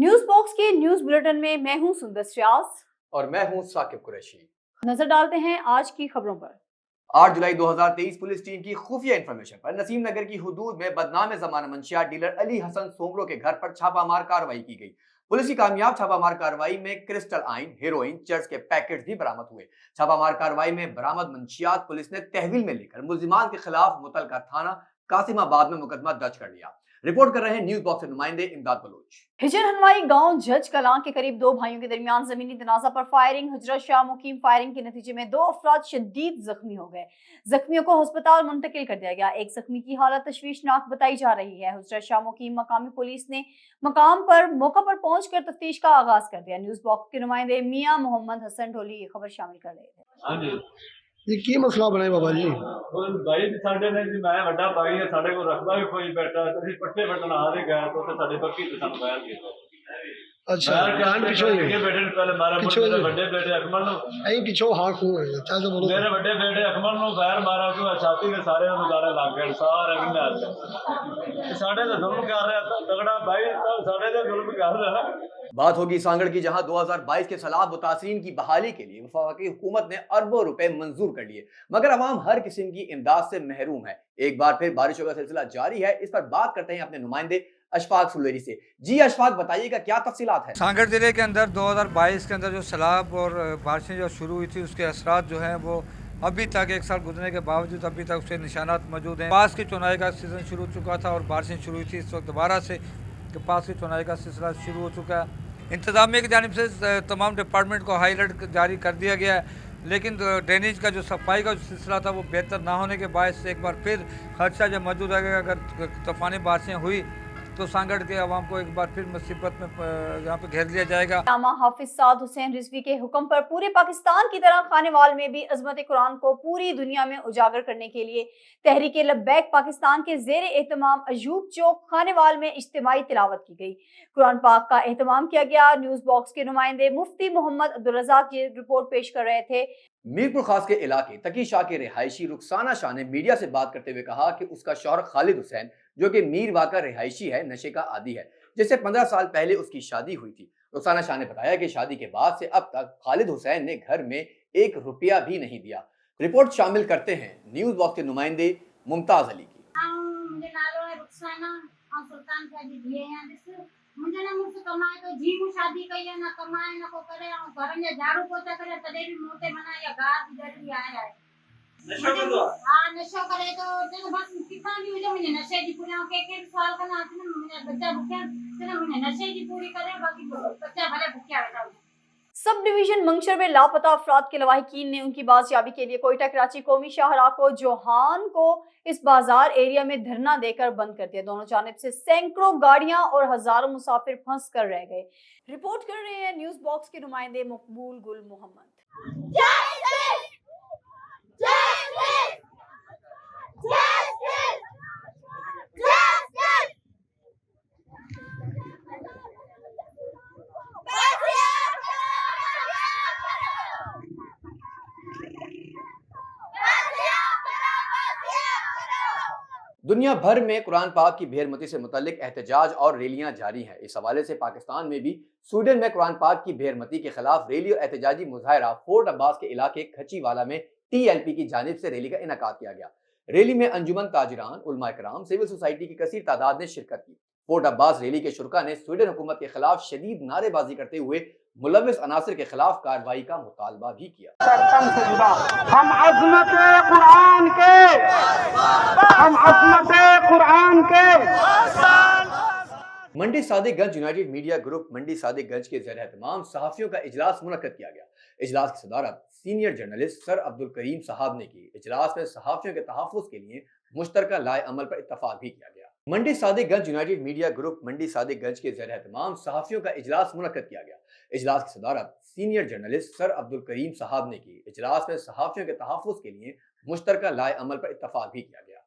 News box के news bulletin में मैं हूं सुंदर श्यास और मैं हूं साकिब कुरैशी। नजर डालते हैं आज की खबरों पर। 8 जुलाई 2023 पुलिस टीम की खुफिया इंफॉर्मेशन पर नसीम नगर की हुदूद में बदनाम जमाना मंशियात डीलर अली हसन सोमरो के घर पर छापामार कार्रवाई की गई। पुलिस की कामयाब छापामार कार्रवाई में क्रिस्टल आइन, हेरोइन, चर्च के पैकेट्स भी बरामद हुए। छापामार कार्रवाई में बरामद मंशियात पुलिस ने तहवील में लेकर मुल्जिमान के खिलाफ मुतलका थाना कासिमाबाद में मुकदमा दर्ज कर लिया। रिपोर्ट कर रहे हैं न्यूज बॉक्स के नुमाइंदे इमदाद बलोच। हिजर हनवाई गांव जज कलां के करीब दो भाइयों के दरमियान जमीनी तनाजा पर फायरिंग। हजरत शाह मुकीम फायरिंग के नतीजे में 2 अफराद शदीद जख्मी हो गए। जख्मियों को अस्पताल मुंतकिल कर दिया गया। एक जख्मी की हालत तशवीशनाक बताई जा रही है। हजरत शाह मुकीम मकामी पुलिस ने मौका पर पहुंचकर तफ्तीश का आगाज कर दिया। न्यूज बॉक्स के नुमाइंदे मियां मोहम्मद हसन ढोली ये खबर शामिल कर रहे थे। जी की मसला बने बाबा जी? भाई साढ़े ने जी मैं वड्डा भाई है, साढ़े को रखदा भी कोई बैठा ਅਸੀਂ ਪੱਠੇ ਵੱਢਣ ਆ ਰਹੇ ਗਏ तो ਸਾਡੇ ਬੱਕੀ ਤੇ ਸਾਨੂੰ ਬਾਹਰ ਕੀਤਾ। अच्छा कान पिछो ही ये बेटे ने पहले मारा, मेरे बड़े बेटे अकमल नु ऐ पिछो हां को चल तो बोलो। मेरे बड़े बेटे अकमल नु फायर मारा तो छाती के सारे नु गाले लग गए, सारे किन्ने आ साढ़े ते जुल्म कर रहा था तगड़ा भाई, साढ़े ते जुल्म कर रहा। बात होगी सांगड़ की, जहां 2022 के सैलाब मुतासरीन की बहाली के लिए वफाकी हुकूमत ने अरबों रुपए मंजूर कर लिए, मगर अवाम हर किस्म की इमदाद से महरूम है। एक बार फिर बारिशों का सिलसिला जारी है। इस पर बात करते हैं अपने नुमाइंदे अशफाक सुलेरी से। जी अशफाक, बताइएगा क्या तफसीलात है? सांगड़ जिले के अंदर 2022 के अंदर जो सैलाब और बारिशें जो शुरू हुई थी उसके असरात जो हैं वो अभी तक एक साल गुजरने के बावजूद अभी तक उसके निशानात मौजूद हैं। पास की चुनाई का सीज़न शुरू हो चुका था और बारिशें शुरू हुई थी। इस वक्त दोबारा से पास की चुनाई का सिलसिला शुरू हो चुका है। इंतज़ामिया की जानिब से तमाम डिपार्टमेंट को हाई अलर्ट जारी कर दिया गया है, लेकिन ड्रेनेज का जो सफाई का जो सिलसिला था वो बेहतर ना होने के बायस एक बार फिर खदशा जो मौजूद है अगर तूफ़ानी बारिशें हुई तो सांगड़ के अवाम को एक बार फिर मुसीबत में यहाँ पे घेर लिया जाएगा। हाफिज साद हुसैन रिजवी के हुक्म पर पूरे पाकिस्तान की तरह खानेवाल में भी अजमत कुरान को पूरी दुनिया में उजागर करने के लिए तहरीक लब्बैक पाकिस्तान के जेर एहतमाम अयूब चौक खानेवाल में इज्तिमाई तिलावत की गई। कुरान पाक का एहतमाम किया गया। न्यूज बॉक्स के नुमाइंदे मुफ्ती मोहम्मद अब्दुल रज़ाक ये रिपोर्ट पेश कर रहे थे। मीरपुर खास के इलाके तकी शाह के रिहायशी रुखसाना शाह ने मीडिया से बात करते हुए कहा कि उसका शौहर खालिद हुसैन, जो कि मीरवा का रिहायशी है, नशे का आदी है, जिससे 15 साल पहले उसकी शादी हुई थी। रुखसाना शाह ने बताया कि शादी के बाद से अब तक खालिद हुसैन ने घर में 1 रुपया भी नहीं दिया। रिपोर्ट शामिल करते हैं न्यूज बॉक्स के नुमाइंदे मुमताज अली की। मुझे ना मुझसे कमाए तो जी को शादी कही है, ना कमाए ना को करे, घर में झाड़ू पोछा करे तदे भी मोटे बना या गार इधर भी आया है। नशा कर दो। हां नशा करे तो चलो बस कितना भी हो जाए, मैंने नशे की पूरी के साल का ना मैंने बच्चा भूखा चलो मैंने नशे की पूरी करे, बाकी बच्चा भले भूखा बैठा। सब डिवीजन मंगशर में लापता अफराद के लवाहिकीन ने उनकी बाजियाबी के लिए कोयटा कराची कौमी शाहराह को जोहान को इस बाजार एरिया में धरना देकर बंद कर दिया। दोनों जानिब से सैकड़ों गाड़ियां और हजारों मुसाफिर फंस कर रह गए। रिपोर्ट कर रहे हैं न्यूज बॉक्स के नुमाइंदे मकबूल गुल मोहम्मद। दुनिया भर में कुरान पाक की बेहरमती से मुतल्लिक एहतजाज और रैलियां जारी हैं। इस हवाले से पाकिस्तान में भी स्वीडन में कुरान पाक की बेहरमती के खिलाफ रैली और एहतजाजी मुजाहरा फोर्ट अब्बास के इलाके खचीवाला में TLP की जानिब से रैली का इनेकाद किया गया। रैली में अंजुमन ताजिरान, उलमा इकराम, सिविल सोसाइटी की कसीर तादाद ने शिरकत की। फोर्ट अब्बास रैली के शुरका ने स्वीडन हुकूमत के खिलाफ शदीद नारेबाजी करते हुए मुलव्विस अनासिर के खिलाफ कार्रवाई का मुतालबा भी किया। हम अज़मत कुरान के मंडी सादिकगंज यूनाइटेड मीडिया ग्रुप मंडी सादिकगंज के ज़ेर एहतमाम सहाफ़ियों का इजलास मुनक्कद किया गया। इजलास की सदारत senior journalist sir Abdul Karim साहब ने की। इजलास में सहाफ़ियों के तहफ़्फ़ुज़ के लिए मुश्तरका लाए अमल पर इत्तफाक भी किया गया। मंडी सादिकगंज यूनाइटेड मीडिया ग्रुप मंडी सादिकगंज के ज़ेर एहतमाम सहाफ़ियों का इजलास मुनक्कद किया गया। इजलास की सदारत senior journalist sir Abdul Karim साहब ने की। इजलास में सहाफ़ियों के तहफ़्फ़ुज़ के लिए मुश्तरका लाए अमल पर इत्तफाक भी किया गया।